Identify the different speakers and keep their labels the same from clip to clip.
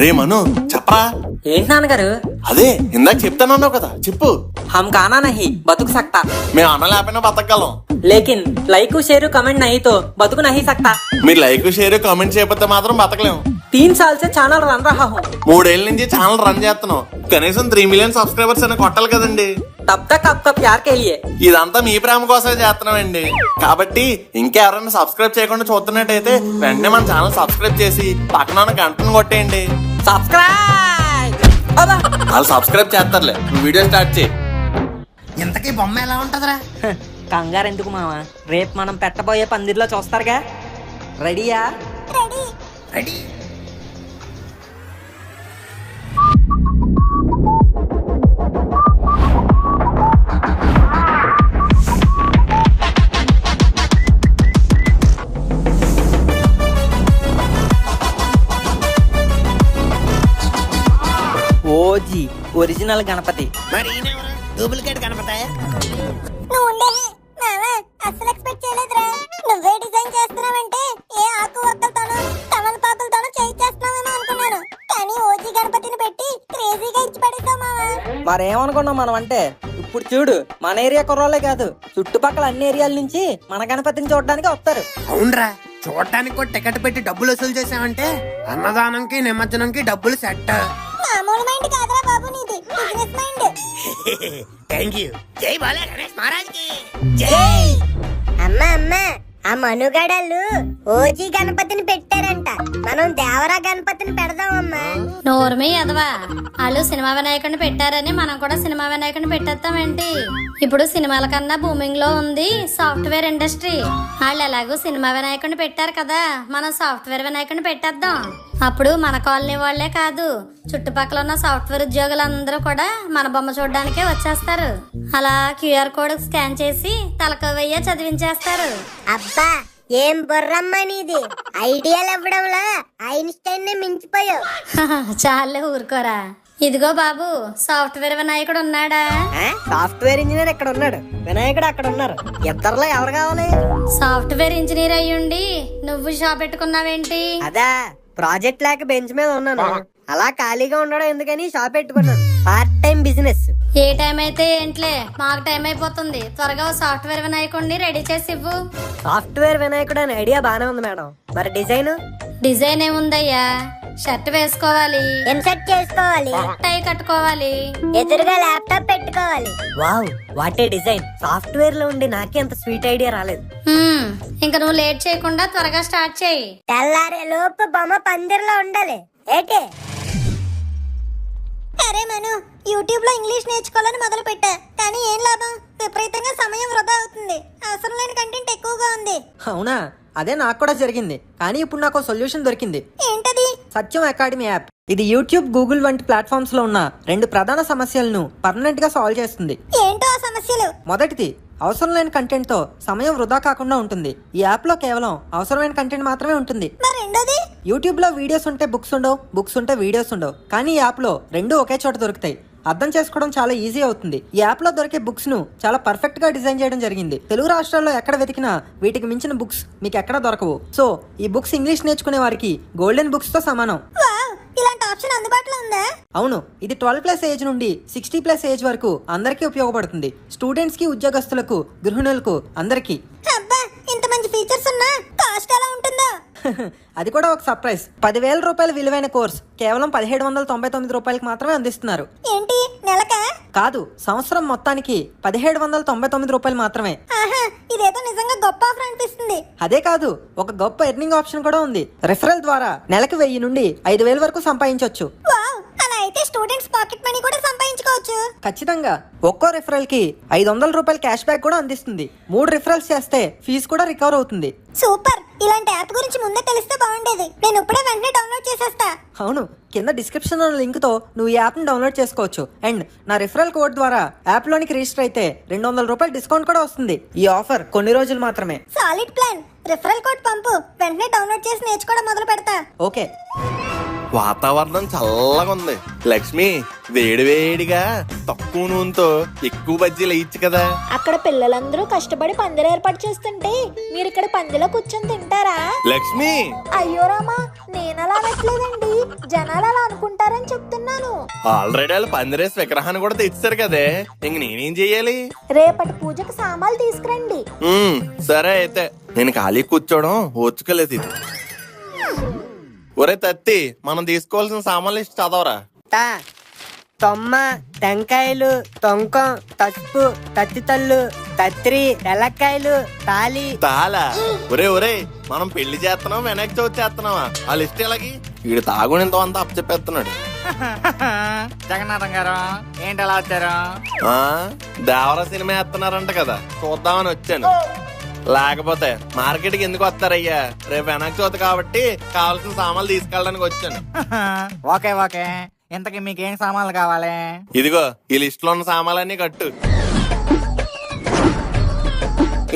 Speaker 1: రే మను చెప్పరా.
Speaker 2: ఏంటి నాన్నగారు?
Speaker 1: అదే ఇందాక చెప్తానన్నావు కదా, చెప్పు.
Speaker 2: हम गाना नहीं बतुक सकता,
Speaker 1: మేము అన్న లేకపోయినా బతకగలం.
Speaker 2: लेकिन लाइक शेयर कमेंट नहीं तो बतुक नहीं सकता.
Speaker 1: మీరు లైక్ షేర్ కామెంట్ చేయకపోతే మాత్రం బతకలేము.
Speaker 2: 3 साल से ఛానల్ రన్ रहा हूँ.
Speaker 1: 3 ఏళ్ల నుంచి ఛానల్ రన్ చేస్తున్నాం. కనీసం 3 మిలియన్ సబ్స్క్రైబర్స్ అని కొట్టాలి కదండి.
Speaker 2: तब तक आपका प्यार के लिए.
Speaker 1: ఇదంతా మీ ప్రేమ కోసమే చేస్తున్నామండి. కాబట్టి ఇంకెవరైనా సబ్స్క్రైబ్ చేయకుండా చూస్తున్నట్టయితే వెంటనే మన ఛానల్ సబ్స్క్రైబ్ చేసి పక్కన ఉన్న గంటను కొట్టేయండి.
Speaker 2: సబ్స్క్రైబ్.
Speaker 1: వాళ్ళు సబ్స్క్రైబ్ చేస్తారులే, నువ్వు వీడియో స్టార్ట్ చేయి.
Speaker 3: ఇంతకీ బొమ్మ ఎలా ఉంటదిరా?
Speaker 2: కంగారు ఎందుకు మామ, రేపు మనం పెట్టబోయే పందిర్లో చూస్తారుగా. రెడీయా?
Speaker 3: రెడీ.
Speaker 2: OG original Ganapati.
Speaker 3: మరి ఈయనెవరు? డూప్లికేట్ కనపడతాయా?
Speaker 4: అసలు ఎక్స్పెక్ట్ చేయలేదురా. నువ్వే డిజైన్ చేస్తున్నావంటే ఏ ఆకు ఒక్కలతోనో తమలపాకులతోనో చేయించేస్తున్నావేమో అనుకున్నాను. కానీ ఓజీ గణపతిని పెట్టి క్రేజీగా ఇచ్చి పడేసావు మావా.
Speaker 2: మరేమనుకున్నాం మనం అంటే. ఇప్పుడు చూడు, మన ఏరియా కుర్రోళ్ళే కాదు, చుట్టుపక్కల అన్ని ఏరియాల నుంచి మన గణపతిని చూడడానికి వస్తారు.
Speaker 3: అవునరా, చూడటానికి కూడా టికెట్ పెట్టి డబ్బులు వసూలు చేసామంటే అన్నదానంకి నిమజ్జనంకి డబ్బులు సెట్.
Speaker 4: మామూలు మైండ్ కాదురా బాబు నీది, బిజినెస్ మైండ్.
Speaker 3: Thank you. జై బాలే గణేష్ మహారాజ్ కి
Speaker 4: జై. అమ్మా ఆ మనుగడలు ఓజీ గణపతిని పెట్టారంట. మనం దేవరా గణపతిని పెడదామమ్మా.
Speaker 5: నోర్మి ఎదవా, వాళ్ళు సినిమా వినాయకుడిని పెట్టారని మనం కూడా సినిమా వినాయకుడిని పెట్టేస్తామేంటి? ఇప్పుడు సినిమాల కన్నా బూమింగ్ లో ఉంది సాఫ్ట్వేర్ ఇండస్ట్రీ. వాళ్ళు ఎలాగో సినిమా వినాయకుడిని పెట్టారు కదా, మనం సాఫ్ట్వేర్ వినాయకుడిని పెట్టేద్దాం. అప్పుడు మన కాలనీ వాళ్లే కాదు, చుట్టుపక్కల ఉన్న సాఫ్ట్వేర్ ఉద్యోగులందరూ కూడా మన బొమ్మ చూడడానికే వచ్చేస్తారు. అలా క్యూఆర్ కోడ్ స్కాన్ చేసి తలకవయ్య చదివించేస్తారు.
Speaker 4: అబ్బా ఏం బుర్రమ్మా నీది. ఐడియాలు ఇవ్వడంలో ఐన్స్టైన్ ని మించిపోయావు.
Speaker 5: చాలే ఊరుకోరా. ఇదిగో బాబు, సాఫ్ట్వేర్ వినాయకుడు ఉన్నాడా?
Speaker 2: సాఫ్ట్వేర్ ఇంజనీర్ ఇక్కడ ఉన్నాడు, వినాయకుడు అక్కడ ఉన్నారు. ఇద్దరులో ఎవరు కావాలి?
Speaker 5: సాఫ్ట్వేర్ ఇంజనీర్ అయ్యుండి నువ్వు షాప్ పెట్టుకున్నావేంటి?
Speaker 2: అదా, ప్రాజెక్ట్ లేక బెంచ్ మీద ఉన్నాను. అలా ఖాళీగా ఉండడం ఎందుకని షాప్ పెట్టుకున్నాను. Part time business.
Speaker 5: ఏ టైం అయితే ఏంట్లే, మాకు టైం అయిపోతుంది. త్వరగా సాఫ్ట్వేర్ వినాయకుడిని రెడీ చేసి ఇవ్వు.
Speaker 2: సాఫ్ట్వేర్ వినాయకుడు అనే ఐడియా బానే ఉంది మేడం. మరి
Speaker 5: డిజైన్ ఏముందయ్యా? షర్ట్ వేసుకోవాలి,
Speaker 4: ఇన్సర్ట్ చేసుకోవాలి,
Speaker 5: టై కట్టుకోవాలి,
Speaker 4: ఎదురుగా ల్యాప్టాప్ పెట్టుకోవాలి.
Speaker 2: Wow, what a design. Software లో ఉండి నాకే అంత స్వీట్ ఐడియా రాలేదు.
Speaker 5: ఇంకా నువ్వు లేట్ చేయకుండా త్వరగా స్టార్ట్ చేయి.
Speaker 4: తెల్లారే లోపు బొమ్మ పందిర్లో ఉండాలి. ఏటే? అరే మను, యూట్యూబ్ లో ఇంగ్లీష్ నేర్చుకోవాలని మొదలు పెట్టా, కానీ ఏం లాభం? విపరీతంగా సమయం వృధా అవుతుంది. అవసరం లేని కంటెంట్ ఎక్కువగా ఉంది.
Speaker 2: అవునా? అదే నాకు కూడా జరిగింది. కానీ ఇప్పుడు నాకు సొల్యూషన్ దొరికింది.
Speaker 4: ఏంటది?
Speaker 2: సత్యం అకాడమీ యాప్. ఇది యూట్యూబ్, గూగుల్ వంటి ప్లాట్ఫామ్స్ లో ఉన్న 2 ప్రధాన సమస్యలను పర్మనెంట్ గా సాల్వ్ చేస్తుంది.
Speaker 4: ఏంటో ఆ సమస్యలు?
Speaker 2: మొదటిది, అవసరం లేని కంటెంట్ తో సమయం వృధా కాకుండా ఉంటుంది. ఈ యాప్ లో కేవలం అవసరమైన కంటెంట్ మాత్రమే ఉంటుంది.
Speaker 4: మరి రెండోది?
Speaker 2: యూట్యూబ్ లో వీడియోస్ ఉంటే బుక్స్ ఉండవు, బుక్స్ ఉంటే వీడియోస్ ఉండవు. కానీ ఈ యాప్ లో 2 ఒకే చోట దొరుకుతాయి. అర్థం చేసుకోవడం చాలా ఈజీ అవుతుంది. ఈ యాప్ లో దొరికే బుక్స్ ను చాలా పర్ఫెక్ట్ గా డిజైన్ చేయడం జరిగింది. తెలుగు రాష్ట్రాల్లో ఎక్కడ వెతికినా వీటికి మించిన బుక్స్ మీకు ఎక్కడ దొరకవు. సో ఈ బుక్స్ ఇంగ్లీష్ నేర్చుకునే వారికి గోల్డెన్ బుక్స్ తో సమానం.
Speaker 4: వావ్, ఇలాంటి ఆప్షన్ అందుబాటులో ఉందా?
Speaker 2: అవును, ఇది 12+ ఏజ్ నుండి 60+ ఏజ్ వరకు అందరికీ ఉపయోగపడుతుంది. స్టూడెంట్స్ కి, ఉద్యోగస్తులకు, గృహిణులకు, అందరికీ.
Speaker 4: అబ్బా, ఇంత మంచి ఫీచర్స్ ఉన్నా కాస్ట్ ఎలా ఉంటుందో?
Speaker 2: అది కూడా ఒక సర్ప్రైజ్. 10,000 రూపాయల విలువైన కోర్స్ కేవలం 1799 రూపాయలకి మాత్రమే అందిస్తున్నారు.
Speaker 4: ఏంటి, నెలకా?
Speaker 2: కాదు, సంవత్సరం మొత్తానికి 1799 రూపాయలు మాత్రమే.
Speaker 4: ఆహా, ఇదేదో నిజంగా గొప్ప ఆఫర్ అనిపిస్తుంది.
Speaker 2: అదే కాదు, ఒక గొప్ప ఎర్నింగ్ ఆప్షన్ కూడా ఉంది. రెఫరల్ ద్వారా నెలకు 1000 నుండి 5,000 వరకు సంపాదించవచ్చు.
Speaker 4: వావ్, అలా అయితే స్టూడెంట్స్ పాకెట్ మనీ కూడా సంపాదించుకోవచ్చు.
Speaker 2: ఖచ్చితంగా. ఒక్కో రెఫరల్ కి 500 రూపాయల క్యాష్ బ్యాక్ కూడా అందిస్తుంది. 3 రిఫరల్స్ చేస్తే ఫీజు కూడా రికవర్ అవుతుంది.
Speaker 4: సూపర్. ఇలాంటి యాప్ గురించి ముందే తెలిస్తే బాగుండేది. నేను ఇప్పుడే వెంటనే డౌన్లోడ్ చేసేస్తా.
Speaker 2: అవును, కింద డిస్క్రిప్షన్ ఉన్న లింక్ తో నువ్వు ఈ యాప్ ని డౌన్లోడ్ చేసుకోవచ్చు. అండ్ నా రిఫరల్ కోడ్ ద్వారా యాప్ లోనికి రిజిస్టర్ అయితే 200 రూపాయల డిస్కౌంట్ కూడా వస్తుంది. ఈ ఆఫర్ కొన్ని రోజులు మాత్రమే.
Speaker 4: Solid plan. రిఫరల్ కోడ్ పంపు, వెంటనే డౌన్లోడ్ చేసి నేర్చుకోవడం మొదలు పెడతా.
Speaker 2: ఓకే.
Speaker 1: వాతావరణం చల్లగా ఉంది. లక్ష్మి, వేడివేడిగా తక్కువ నూనెతో ఎక్కువ బజ్జీలు వేయచ్చు కదా.
Speaker 6: అక్కడ పిల్లలందరూ కష్టపడి పందిరి ఏర్పాటు చేస్తుంటే మీరు ఇక్కడ పందిలో కూర్చొని తింటారా?
Speaker 1: లక్ష్మి,
Speaker 6: అయ్యో రామా, నేనలా అనట్లేదండి, జనాలు అలా
Speaker 1: ఆల్రెడీ వాళ్ళు పందిరేసి విగ్రహాన్ని కూడా తెచ్చారు కదే, ఇంక నేనేం చెయ్యాలి?
Speaker 6: రేపటి పూజకి సామాన్లు తీసుకురండి.
Speaker 1: సరే అయితే, నేను ఖాళీ కూర్చోవడం ఓచుకోలేదు ఇది. ఒరే తత్తి, మనం తీసుకోవాల్సిన సామాన్లు ఇష్ట చదవరా.
Speaker 2: తొమ్మ, టెంకాయలు, తొంకం, తప్పు, తత్తితల్లు, కత్రి, తెల్లకాయలు, తాలి.
Speaker 1: తాలా? ఒరే మనం పెళ్లి చేస్తున్నాం, వెనక్కి చవితి చేస్తున్నావా? ఆ లిస్ట్ ఎలాగి? వీడు తాగునింతో అంతా అప్పచెప్పేస్తున్నాడు.
Speaker 7: జగన్నాథం గారు ఏంటి అలా వచ్చారు?
Speaker 1: దేవరా సినిమా వేస్తున్నారంట కదా, చూద్దామని వచ్చాను. లేకపోతే మార్కెట్కి ఎందుకు వస్తారయ్యా? రేపు వెనక్కి చవితి కాబట్టి కావాల్సిన సామాన్లు తీసుకెళ్ళడానికి వచ్చాను.
Speaker 7: ఓకే ఇంతకీ మీకేం సామాన్లు కావాలి?
Speaker 1: ఇదిగో ఈ లిస్ట్ లో ఉన్న సామాన్లన్నీ కట్టు.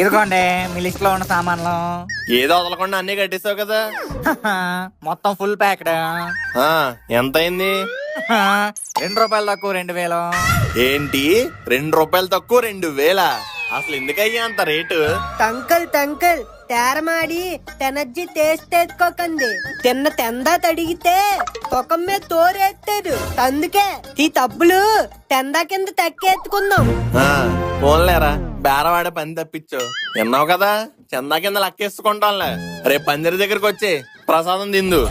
Speaker 7: ఇదిగోండి మీ లిస్ట్ లో ఉన్న సామాన్లు.
Speaker 1: ఏదో వదలకుండా అన్ని కట్టేసావు కదా.
Speaker 7: మొత్తం ఫుల్ ప్యాక్డ్.
Speaker 1: ఎంత అయింది?
Speaker 7: 2 రూపాయలు తక్కువ 2000.
Speaker 1: ఏంటి, 2 రూపాయలు తక్కువ 2000? అసలు ఎందుకయ్యా అంత రేటు?
Speaker 2: టంకల్ తేరమాడి తెనజ్జి తెచ్చుకోకండి. తిన్న తెందా తడిగితే తొకం మీద తోరేస్తారు. అందుకే ఈ తప్పులు తెందా కింద తక్కెత్తుకుందాం.
Speaker 1: ఫోన్లేరా, బేరవాడే పని తప్పించావు. విన్నావు కదా, చందా కింద లెక్కేసుకుంటాంలే. రేపు పందిరి దగ్గరకు వచ్చి ప్రసాదం తిందు.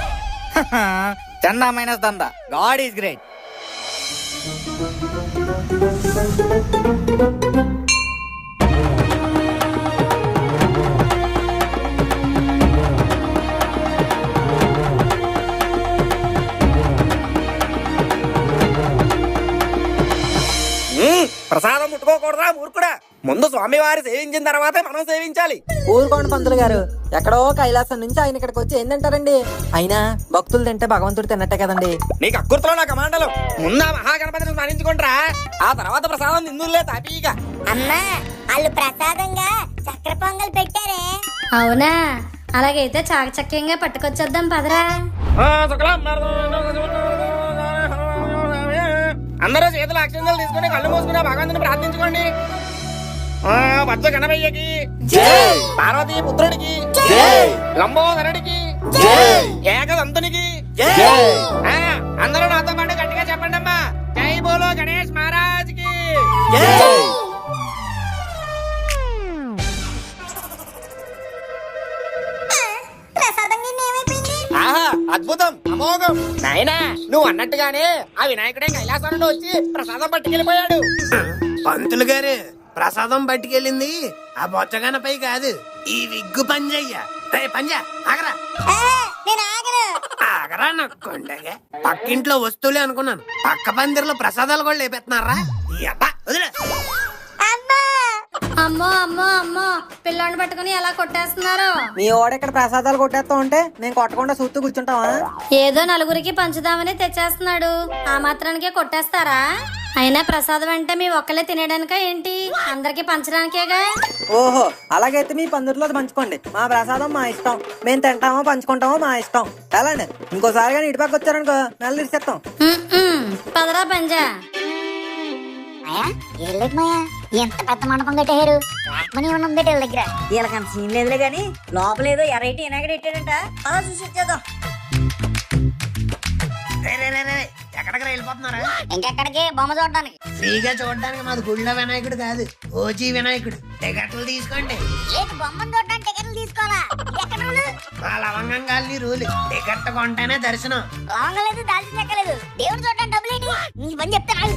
Speaker 7: చందా మైనస్ దందా, గాడ్ ఈస్ గ్రేట్. ప్రసాదం ముట్టుకోకూడదా మూర్ఖుడా? ముందు స్వామివారి సేవించిన తర్వాతే మనం సేవించాలి.
Speaker 2: ఊరుకోండి పంతులు గారు, ఎక్కడో కైలాసం నుంచి ఆయన ఇక్కడికి వచ్చి ఏం తింటారండి? అయినా భక్తులు తింటే భగవంతుడు తిన్నట్టే కదండి.
Speaker 7: నీకు అక్కుర్తులో నా కమాండలు. ముందా మహాగణపతిని స్మరించుకుంటారా, ఆ తర్వాత ప్రసాదం నిందులే తాపీగా.
Speaker 4: అమ్మా, వాళ్ళు ప్రసాదంగా చక్కెర పొంగల్ పెట్టారే.
Speaker 5: అవునా? అలాగైతే చాకచక్యంగా పట్టుకొచ్చేద్దాం పదరా.
Speaker 7: అందరూ చేతులు అక్షంతలు తీసుకుని కళ్ళు మూసుకుని భగవంతుని ప్రార్థించుకోండి. బచ్చ గణపయ్యకి, పార్వతీ పుత్రుడికి, లంబోదరుడికి, ఏకదంతునికి. అందరూ నాతో పాటు గట్టిగా చెప్పండి అమ్మా, జై బోలో గణేష్ మహారాజ్ కి. ఆహా, అద్భుతం, అమోఘం. నాయనా, నువ్వు అన్నట్టుగానే ఆ వినాయకుడే కైలాసం నుండి వచ్చి ప్రసాదం పట్టుకెళ్ళిపోయాడు.
Speaker 3: పంతులు గారు, ప్రసాదం పట్టుకెళ్ళింది ఆ బొచ్చగనపై కాదు, ఈ విగ్గు పంజయ్య. పంజా ఆగరా. ఆగరా నక్కుండగా. పక్కింట్లో వస్తువులే అనుకున్నాను, పక్క పందిరిలో ప్రసాదాలు కూడా లేపెత్తున్నారా? వదిలే.
Speaker 5: అమ్మో అమ్మో అమ్మో, పిల్లోని పట్టుకుని ఎలా కొట్టేస్తున్నారు?
Speaker 2: మీ ఓడెక్కడ ప్రసాదాలు కొట్టేస్తా ఉంటే నేను కొట్టకుండా చూస్తూ కూర్చుంటావా?
Speaker 5: ఏదో నలుగురికి పంచుదామని తెచ్చేస్తున్నాడు, ఆ మాత్రానికే కొట్టేస్తారా? అయినా ప్రసాదం అంటే మీ ఒక్కలే తినేయడానికా ఏంటి? అందరికి పంచడానికేగా.
Speaker 2: ఓహో, అలాగైతే మీ పందిరిలో పంచుకోండి. మా ప్రసాదం మా ఇష్టం, మేము తింటామో పంచుకుంటామో మా ఇష్టం. ఎలాండి, ఇంకోసారి కానీ ఇటు పక్క వచ్చారనుకో నెల తీసేస్తాం.
Speaker 5: పదరా పంజా.
Speaker 4: ఎంత పెద్ద మండపం కట్టారు, రాకమని ఉన్నది వీళ్ళ దగ్గర.
Speaker 8: వీళ్ళకి అంత సీన్ లేదులే గాని లోపల ఏదో ఎరైటీ వినాయకుడు పెట్టాడంట, అలా చూసి వచ్చేద్దాం.
Speaker 3: ఎక్కడికి వెళ్ళిపోతున్నారా?
Speaker 4: ఇంకెక్కడికి బొమ్మ చూడడానికి.
Speaker 3: ఫ్రీగా చూడడానికి మాది గుళ్ళ వినాయకుడు కాదు, ఓజీ వినాయకుడు. టికెట్లు తీసుకోండి.
Speaker 4: ఏంటి బొమ్మను చూడడానికి టికెట్లు తీసుకోవాలా? ఎక్కడ రూలు?
Speaker 3: మా లవంగంగాల్ని రూలు. టికెట్ కొంటేనే దర్శనం.
Speaker 4: లాంగలేదు, దాల్చిన ఎక్కలేదు. దేవుడు చూడడానికి డబ్బులు ఏంటి? నీ పని చెప్తాను.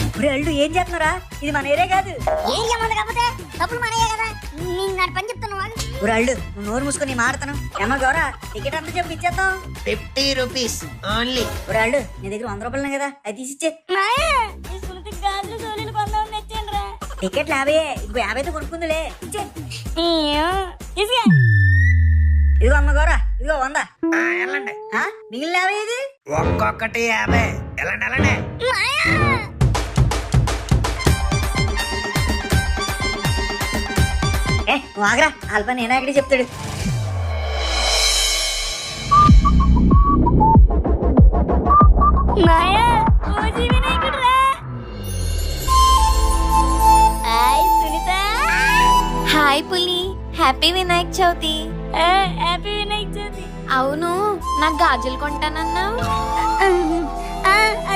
Speaker 8: ఇప్పుడు ఏం చేస్తున్నారా? ఇది మన ఏరియా కాదు.
Speaker 4: ఏరియా మంది కాకపోతే డబ్బులు మనయే కదా. నేను నా పని చెప్తాను.
Speaker 8: ఇప్పుడు నువ్వు నోరు మూసుకొని మారుతాను. ఏమో గౌరా, టికెట్ అంతా చెప్పి ఇచ్చేద్దాం.
Speaker 3: 50 రూపీస్ ఓన్లీ.
Speaker 8: ఇప్పుడు నీ దగ్గర 100 రూపాయలు కదా, అది తీసిచ్చే. టికెట్లు 50, ఇదిగో 50 కొనుక్కుందిలే, ఇచ్చే. ఇదిగో అమ్మ గౌరా, ఇదిగో 100.
Speaker 3: వెళ్ళండి.
Speaker 8: మిగిలిన 50 ఇది
Speaker 3: ఒక్కొక్కటి 50. వెళ్ళండి వెళ్ళండి.
Speaker 8: నువ్వు ఆగరా, అల్ప నేనే అక్కడికి చెప్తాడు.
Speaker 9: హాయ్ పులి, హ్యాపీ వినాయక చవితి.
Speaker 4: హ్యాపీ వినాయక చవితి.
Speaker 9: అవును, నాకు గాజులు కొంటానన్నావు.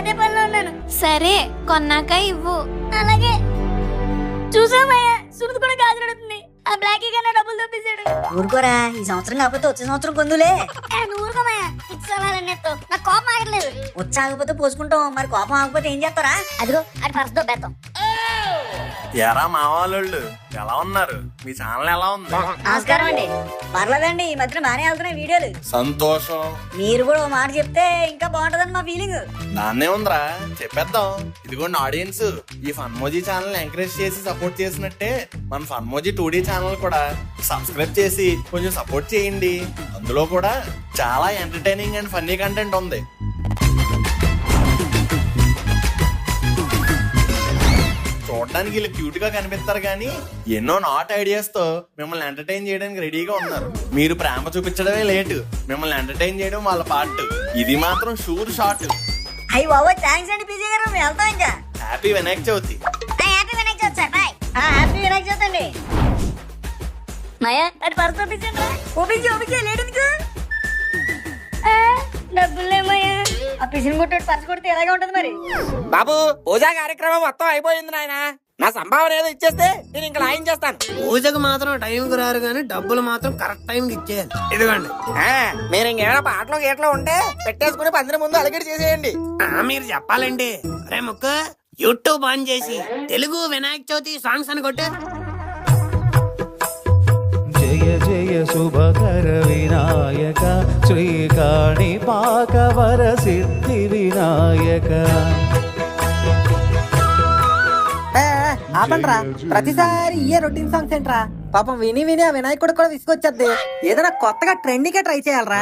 Speaker 4: అదే పనిలో ఉన్నాను.
Speaker 9: సరే కొన్నాక ఇవ్వు.
Speaker 4: అలాగే. చూసామయ్యా, సుమతి కూడా గాజులు అడుగుతుంది. ఆ బ్లాకీ కన్నా డబ్బులు తప్పించాడు.
Speaker 8: ఊరుకోరా, ఈ సంవత్సరం కాకపోతే వచ్చే సంవత్సరం కొందులే.
Speaker 4: నువ్వు ఊరుకోమయ్యా, ఇచ్చావాలన్నట్టు నాకు కోపం ఆగట్లేదు.
Speaker 8: ఉత్సాహకపోతే పోసుకుంటాం, మరి కోపం ఆగకపోతే ఏం చేస్తారా?
Speaker 4: అదిగో అది పరసతో బెత్తం.
Speaker 1: ఎరా మావాళ్ళు ఎలా ఉన్నారు? మీ ఛానల్ ఎలా ఉంది?
Speaker 8: నమస్కారం అండి. పర్లేదండి, ఈ మధ్యన బాగానే వెళ్తున్నాయి వీడియోలు.
Speaker 1: సంతోషం.
Speaker 8: మీరు కూడా ఓ మాట చెప్తే ఇంకా బాగుంటదని మా ఫీలింగ్.
Speaker 1: దాన్నే ఉందిరా, చెప్పేద్దాం. ఇదిగోండి ఆడియన్స్, ఈ ఫన్మోజీ ఛానల్ ఎంకరేజ్ చేసి సపోర్ట్ చేసినట్టే మన ఫన్మోజీ 2D ఛానల్ కూడా సబ్స్క్రైబ్ చేసి కొంచెం సపోర్ట్ చేయండి. అందులో కూడా చాలా ఎంటర్టైనింగ్ అండ్ ఫన్నీ కంటెంట్ ఉంది. చూడడానికి వీళ్ళు క్యూట్ గా కనిపిస్తారు కానీ ఎన్నో నాట్ ఐడియాస్ తో మిమ్మల్ని ఎంటర్టైన్ చేయడానికి రెడీగా ఉన్నారు. మీరు ప్రేమ చూపించడమే లేటు, మిమ్మల్ని ఎంటర్టైన్ చేయడం వాళ్ళ పార్ట్. ఇది మాత్రం షూర్ షాట్.
Speaker 8: అయ్యి బాబా, థ్యాంక్స్ అండి పీజీ గారు, మేము వెళ్తాం ఇంకా.
Speaker 1: Happy Vinayaka Chavithi.
Speaker 4: Happy Vinayaka Chavithi sir, bye.
Speaker 8: Happy Vinayaka Chavithi అండి.
Speaker 4: మాయా అది పరస పంపించండి.
Speaker 8: ఓపించి లేట్ ఎందుకు?
Speaker 4: డబ్బులు లేమయ్యా.
Speaker 8: ఆ పిసిని కొట్టాడు పర్సు కొడితే ఎలాగే ఉంటది మరి.
Speaker 7: బాబు పూజా కార్యక్రమం మొత్తం అయిపోయింది నాయన. నా సంభావన ఏదో ఇచ్చేస్తే నేను ఇంకా లాయం చేస్తాను.
Speaker 3: పూజకు మాత్రం టైంకి రారు కానీ డబ్బులు మాత్రం కరెక్ట్ టైంకి ఇచ్చేయాలి. ఇదిగోండి.
Speaker 7: మీరు ఇంకేమైనా పాటలు గీటలు ఉంటే పెట్టేసుకుని పందిరి ముందు అలగడి చేసేయండి.
Speaker 3: మీరు చెప్పాలండి. రే ముక్క, యూట్యూబ్ ఆన్ చేసి తెలుగు వినాయక చవితి సాంగ్స్ అని కొట్టు.
Speaker 10: జయ జయ శుభకర వినాయక శ్రీకాణి పాకవర సిద్ధి వినాయక.
Speaker 2: ఆపండ్రా, ప్రతిసారి ఇయే రొటీన్ సాంగ్స్ ఏంట్రా? పాపం విని విని ఆ వినాయకుడు కూడా విసుకొచ్చేద్ది. ఏదైనా కొత్తగా ట్రెండీగా ట్రై చేయాలరా.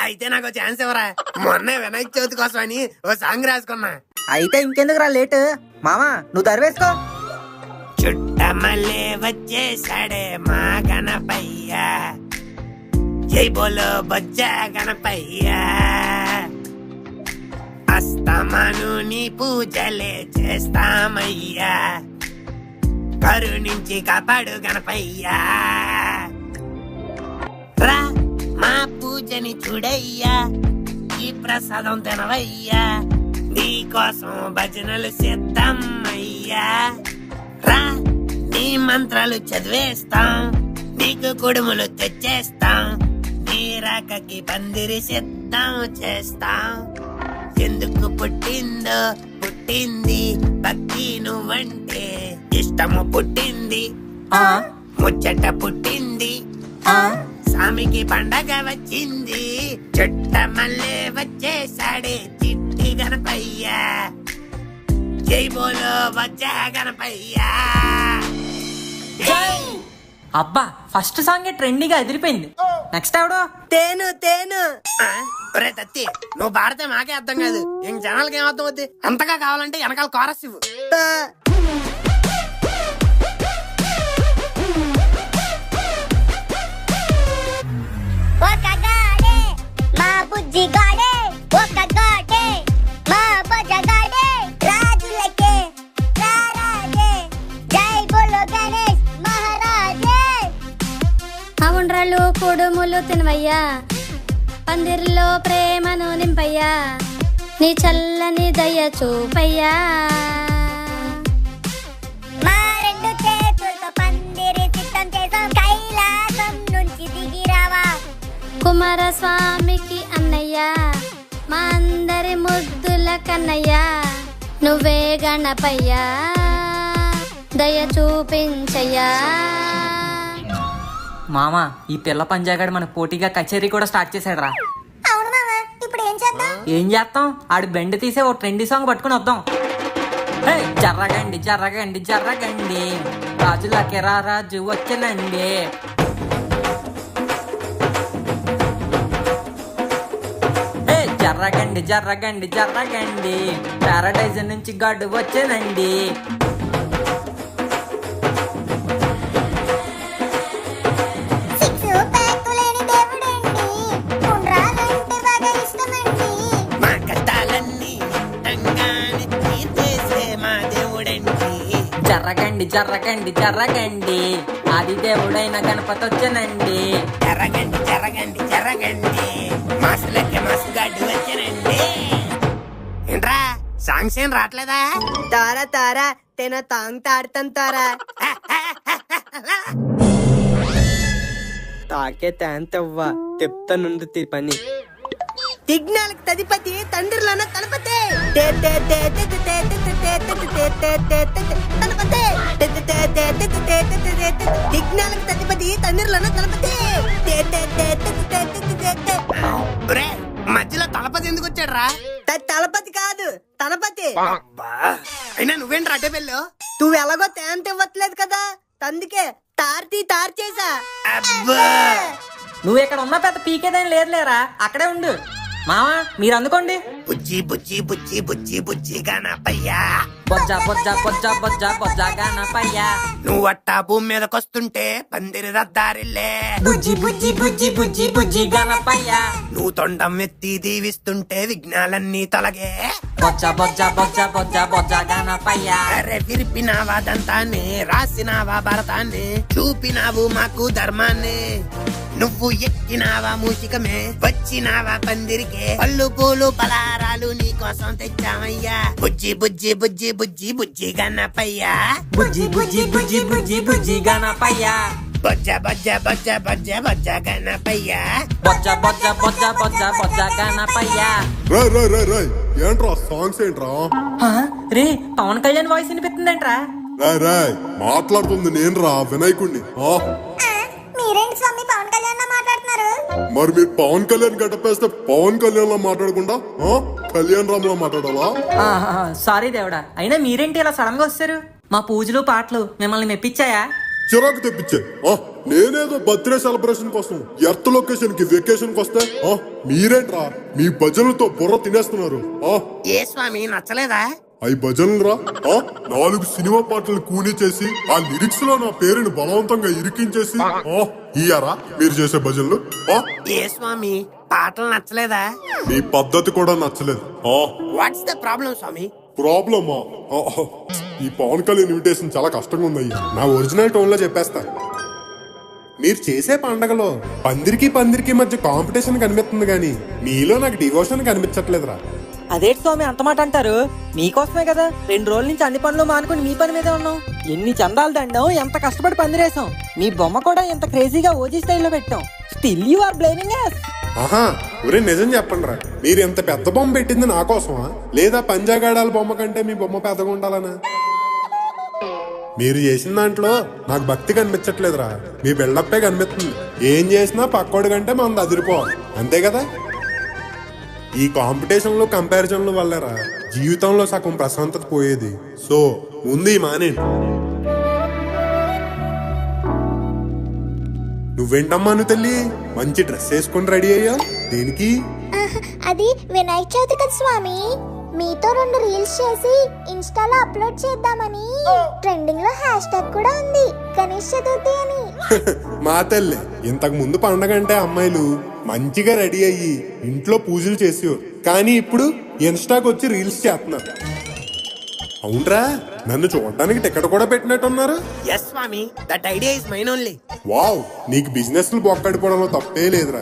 Speaker 3: అయితే నాకు ఛాన్స్ ఇవ్వరా? మొన్నే వినాయక చవితి కోసం అని ఓ సాంగ్ రాసుకున్నా.
Speaker 2: అయితే ఇంకెందుకురా లేటు? మామా నువ్వు దరివేసుకో.
Speaker 3: చుట్టమల్లే వచ్చేసాడే మా గణపయ్య, జై బోలో బొజ్జా గణపయ్య. అస్తమాను నీ పూజలే చేస్తామయ్యా, కరుణించి కాపాడు గణపయ్యా. రా మా పూజని చూడయ్యా, ఈ ప్రసాదం తినవయ్యా, నీ కోసం భజనలు సిద్ధమయ్యా. రా నీ మంత్రాలు చదివేస్తాం, నీకు కుడుములు తెచ్చేస్తాం, నీ రాకకి పందిరి సిద్ధం చేస్తాం. ఎందుకు పుట్టిందో పుట్టింది భక్తి, నువ్వంటే ఇష్టము పుట్టింది, ముచ్చట పుట్టింది, స్వామికి పండగ వచ్చింది. చుట్ట మల్లె వచ్చేసాడే చిట్టి గణపయ్యా, జై బోలో బొజ్జా గణపయ్యా.
Speaker 2: అబ్బా, ఫస్ట్ సాంగ్ ట్రెండీగా ఎదిరిపోయింది. నెక్స్ట్ ఎవడో? తేను తేను.
Speaker 3: ఒరే తత్తి, నువ్వు పాడితే మాకే అర్థం కాదు, ఇంక జనాలకి ఏం అర్థం అవుద్ది? అంతగా కావాలంటే వెనకాల కోరస్ ఇవ్వు.
Speaker 4: మా బుజ్జి గాడే ఒక గాడే, మా బజగాడే రాజులకే రారాజే, జై బోలో గణేష్ మహారాజే.
Speaker 5: అవుండ్రాళ్ళు కుడుములు తినవయ్యా, పందిరిలో ప్రేమను నింపయ్యా, నీ చల్లని దయ చూపయ్యా.
Speaker 4: మా రెండు చేతులతో పందిరి సిద్ధం చేసాం, కైలాసం నుంచి దిగిరావా.
Speaker 5: కుమారస్వామికి అన్నయ్యా, మా అందరి ముద్దుల కన్నయ్యా, నువ్వే గణపయ్యా, దయ చూపించయ్యా.
Speaker 2: మామా, ఈ పిల్ల పంజాగాడు మన పోటీగా కచేరీ కూడా స్టార్ట్ చేశాడు రా.
Speaker 4: అవును మామ, ఇప్పుడు ఏం చేద్దాం?
Speaker 2: ఏం చేస్తాం, ఆడు బెండ్ తీసే ఓ ట్రెండీ సాంగ్ పట్టుకుని వద్దాం. జర్రగండి జర్రగండి జర్రగండి, రాజులకి రాజు వచ్చనండి. జర్రగండి జర్రగండి జర్రగండి, పారడైజ్ నుంచి గడ్డు వచ్చేనండి.
Speaker 3: మా కష్టాలన్నీ అంగాని తీర్చేసే మా దేవుడండి.
Speaker 2: జర్రగండి జర్రగండి జర్రగండి, ఆది దేవుడైన గణపతి వచ్చనండి.
Speaker 3: జరగండి జరగండి జరగండి, మాసులకి మసుగాడు వచ్చానండి. ఏంట్రా సాంగ్స్ ఏం రావట్లేదా?
Speaker 2: తారా తారా తేనా తాంగ్ తాడుతాను తారా తాకే తేంతవ్వ చెప్తానుంది పని తిగ్నాలకు తదిపతి తండ్రిలోన తలపతే తిగ్నాలకు తదిపతి తండ్రిలోన తలపతే
Speaker 3: మధ్యలో తలపతి ఎందుకు వచ్చాడు రా?
Speaker 2: తలపతి కాదు తలపతి.
Speaker 3: అయినా నువ్వేంటి అడ్డే పెళ్ళో?
Speaker 2: నువ్వు ఎలాగో తేంత ఇవ్వట్లేదు కదా, అందుకే తారు చేసా. నువ్వు ఇక్కడ ఉన్న పెద్ద పీకేదని లేదులేరా, అక్కడే ఉండు. మావా మీరు అందుకోండి.
Speaker 3: బుజ్జి బుజ్జి బుజ్జి బుజ్జి బుజ్జి గానపయ్యా,
Speaker 2: బొజ్జ బొజ్జ బొజ్జ బొజ్జ బొజ్జ గానపయ్యా,
Speaker 3: నువ్వట్టా భూమి మీదకొస్తుంటే పందిరి రద్దారిల్లే.
Speaker 2: బుజ్జి బుజ్జి బుజ్జి బుజ్జి బుజ్జి గానపయ్యా,
Speaker 3: నువ్వు తొండం ఎత్తి దీవిస్తుంటే విఘ్నాలన్నీ తొలగే.
Speaker 2: బొజ్జ బొజ్జ బొజ్జ బొజ్జ బొజ్జ గానపయ్యా.
Speaker 3: అరే విరిపినావా దంతాన్ని, రాసినావా భరతాన్ని, చూపినావు మాకు ధర్మాన్ని. నువ్వు ఎక్కినావా మూషికమే, వచ్చినావా పందిరికే, పళ్ళు పూలు పలారాలు నీ కోసం తెచ్చామయ్యా. బుజ్జి బుజ్జి బుజ్జి బుజ్జి బుజ్జి గన్నపయ్యా,
Speaker 2: బుజ్జి బుజ్జి బుజ్జి బుజ్జి బుజ్జి గన్నపయ్యా,
Speaker 3: బొజ్జ బొజ్జ బొజ్జ బొజ్జ బొజ్జ గన్నపయ్యా,
Speaker 2: బొజ్జ బొజ్జ బొజ్జ బొజ్జ బొజ్జ గన్నపయ్యా.
Speaker 11: ఏంట్రా సాంగ్స్ ఏంట్రా?
Speaker 2: రే పవన్ కళ్యాణ్ వాయిస్ వినిపిస్తుందేంట్రా?
Speaker 11: మాట్లాడుతుంది నేను రా, వినాయకుడిని.
Speaker 4: మీరేంటి స్వామి పవన్ కళ్యాణ్ మాట్లాడుతున్నారు?
Speaker 11: మరి మీరు పవన్ కళ్యాణ్ గడ్డపేస్తే పవన్ కళ్యాణ్ లా మాట్లాడకుండా కళ్యాణ్ రామ్ లా మాట్లాడాలా?
Speaker 2: సారీ దేవుడా, అయినా మీరేంటి ఇలా సడన్ గా వస్తారు? మా పూజలు పాటలు మిమ్మల్ని మెప్పించాయా?
Speaker 11: చిరాకు తెప్పించే. నేనేదో బర్త్డే సెలబ్రేషన్ కోసం ఎర్త్ లొకేషన్ కి వెకేషన్ కి వస్తే మీరేంట్రా మీ భజనలతో బుర్ర తినేస్తున్నారు.
Speaker 3: ఏ స్వామి నచ్చలేదా?
Speaker 11: అవి భజనలు రా. 4 సినిమా పాటలు కూని చేసి ఆ లిరిక్స్ లో నా పేరుని బలవంతంగా ఇరికించేసి ఇయ్యారా మీరు చేసే భజనలు?
Speaker 3: ఏ స్వామి పాటలు నచ్చలేదా?
Speaker 11: మీ పద్ధతి కూడా నచ్చలేదు.
Speaker 3: వాట్స్ ద ప్రాబ్లం స్వామి?
Speaker 11: ప్రాబ్లమా? ఈ పవన్ కళ్యాణ్ ఇన్విటేషన్ చాలా కష్టంగా ఉంది. నా ఒరిజినల్ టోన్ లో చెప్పేస్తా. మీరు చేసే పండగలో పందిరికి మధ్య కాంపిటీషన్ కనిపిస్తుంది గానీ మీలో నాకు డివోషన్ కనిపించట్లేదురా.
Speaker 2: అదేంటి స్వామి అంత మాట అంటారు? మీకోసమే కదా 2 రోజుల నుంచి అన్ని పనులు మానుకుని మీ పని మీదే ఉన్నాం. ఎన్ని చందాలు దండం, ఎంత కష్టపడి పందిరేసాం. మీ బొమ్మ కూడా ఎంత క్రేజీగా ఓజీ స్టైల్లో పెట్టాం. Still you are blaming us.
Speaker 11: ఒరే నిజం చెప్పండి రా, మీరు ఎంత పెద్ద బొమ్మ పెట్టింది నా కోసమా లేదా పంజాగాడాల బొమ్మ కంటే మీ బొమ్మ పెద్దగా ఉండాలనా? మీరు చేసిన దాంట్లో నాకు భక్తి కనిపించట్లేదురా, మీ బిల్డప్పే కనిపిస్తుంది. ఏం చేసినా పక్కోడి కంటే మనది అదిరిపోవాలి, అంతే కదా? ఈ కాంపిటీషన్ లో కంపారిజన్ల వల్లరా జీవితంలో సగం ప్రశాంతత పోయేది. సో ముందు ఈ మానేండి. నువ్వేంటమ్మా నువ్వు తల్లి మంచి డ్రెస్ వేసుకుని రెడీ అయ్యా? దేనికి?
Speaker 4: అది వినాయక చవితి కదా స్వామి, మీతో 2 రీల్స్ చేసి ఇన్స్టాలో అప్లోడ్ చేద్దామని. ట్రెండింగ్ లో హ్యాష్-ట్యాగ్ కూడా ఉంది, గణేష్ చతుర్థి అని.
Speaker 11: మా తల్లి, ఇంతకు ముందు పండగ అంటే అమ్మాయిలు మంచిగా రెడీ అయ్యి ఇంట్లో పూజలు చేసేవారు, కానీ ఇప్పుడు ఇన్స్టాకి వచ్చి రీల్స్ చేస్తున్నారు. అవునరా, నన్ను చూడడానికి టికెట్ కూడా పెట్టినట్టున్నారు.
Speaker 3: Yes Swami, that idea is mine only.
Speaker 11: Wow, నీకు బిజినెస్ బొక్కడిపోవడంలో తప్పే లేదురా.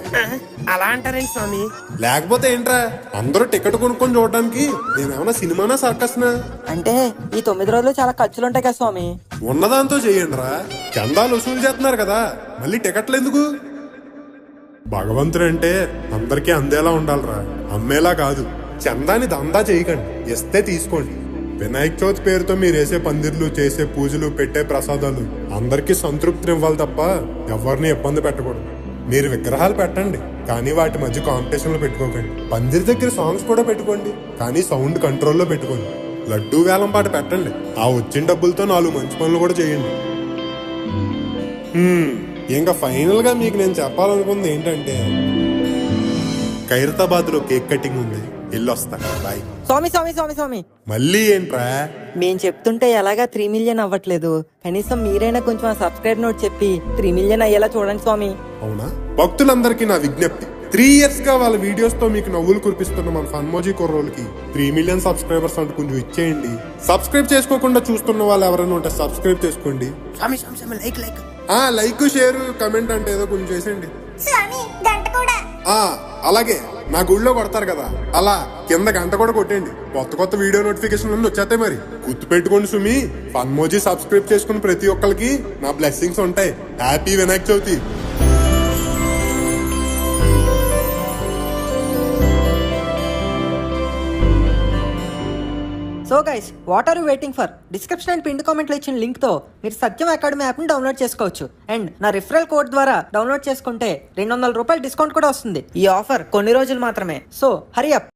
Speaker 3: అలా అంటారేంటి స్వామి?
Speaker 11: లేకపోతే ఏంట్రా, అందరూ టికెట్ కొనుక్కొని చూడడానికి నేనేమన్నా సినిమానా సర్కస్నా?
Speaker 2: అంటే ఈ 9 రోజులు చాలా ఖర్చులు ఉంటాయి కదా స్వామి.
Speaker 11: ఉన్నదాంతో చెయ్యండి రా, చందాలు వసూలు చేస్తున్నారు కదా, మళ్ళీ టికెట్లు ఎందుకు? భగవంతుడు అంటే అందరికీ అందేలా ఉండాలిరా, అమ్మేలా కాదు. చందాని దందా చేయకండి, ఇస్తే తీసుకోండి. వినాయక చవితి పేరుతో మీరు వేసే పందిర్లు, చేసే పూజలు, పెట్టే ప్రసాదాలు అందరికీ సంతృప్తినివ్వాలి తప్ప ఎవరిని ఇబ్బంది పెట్టకూడదు. మీరు విగ్రహాలు పెట్టండి, కానీ వాటి మధ్య కాంపిటీషన్లు పెట్టుకోకండి. పందిరి దగ్గర సాంగ్స్ కూడా పెట్టుకోండి, కానీ సౌండ్ కంట్రోల్లో పెట్టుకోండి. లడ్డూ వేలం పాట పెట్టండి, ఆ వచ్చిన డబ్బులతో 4 మంచి పనులు కూడా చేయండి. ఇంకా ఫైనల్ గా మీకు నేను చెప్పాలనుకుంది ఏంటంటే, ఖైరతాబాద్ లో కేక్ కటింగ్ ఉంది, వెళ్ళొస్తా. బాయ్.
Speaker 2: స్వామి స్వామి స్వామి స్వామి
Speaker 11: మళ్ళీ ఏంట్రా?
Speaker 2: మేము చెప్తుంటే ఎలాగా 3 మిలియన్ అవ్వట్లేదు, కనీసం మీరైనా కొంచెం ఆ సబ్స్క్రైబ్ నోట్ చెప్పి 3 మిలియన్ అయ్యేలా చూడండి స్వామి.
Speaker 11: అవునా? భక్తులందరికీ నా విజ్ఞప్తి, 3 years గా వాళ్ళ వీడియోస్ తో మీకు నవ్వులు కురిపిస్తున్న మన ఫన్మోజీ కుర్రోళ్ళకి 3 మిలియన్ సబ్స్క్రైబర్స్ అంటే కొంచెం ఇచ్చేయండి. సబ్స్క్రైబ్ చేసుకోకుండా చూస్తున్న వాళ్ళు ఎవరైనా ఉంటే సబ్స్క్రైబ్ చేసుకోండి.
Speaker 3: లైక్
Speaker 11: లైక్, షేర్, కమెంట్ అంటే ఏదో కొంచెం చేసేయండి.
Speaker 4: స్వామి గంట కూడా
Speaker 11: అలాగే. నా గుళ్ళో కొడతారు కదా అలా కింద గంట కూడా కొట్టండి. కొత్త కొత్త వీడియో నోటిఫికేషన్ అన్ని వచ్చేస్తాయి. మరి గుర్తు పెట్టుకోండి సుమి, ఫన్మోజీ సబ్స్క్రైబ్ చేసుకుని ప్రతి ఒక్కరికి నా బ్లెస్సింగ్స్ ఉంటాయి. Happy Vinayaka Chavithi.
Speaker 2: So guys, what are you waiting for? Description and pin కామెంట్లో ఇచ్చిన లింక్ తో మీరు సత్యం అకాడమీ యాప్ ని డౌన్లోడ్ చేసుకోవచ్చు. అండ్ నా రిఫరల్ కోడ్ ద్వారా డౌన్లోడ్ చేసుకుంటే 200 రూపాయలు డిస్కౌంట్ కూడా వస్తుంది. ఈ ఆఫర్ కొన్ని రోజులు మాత్రమే, సో హరి అప్.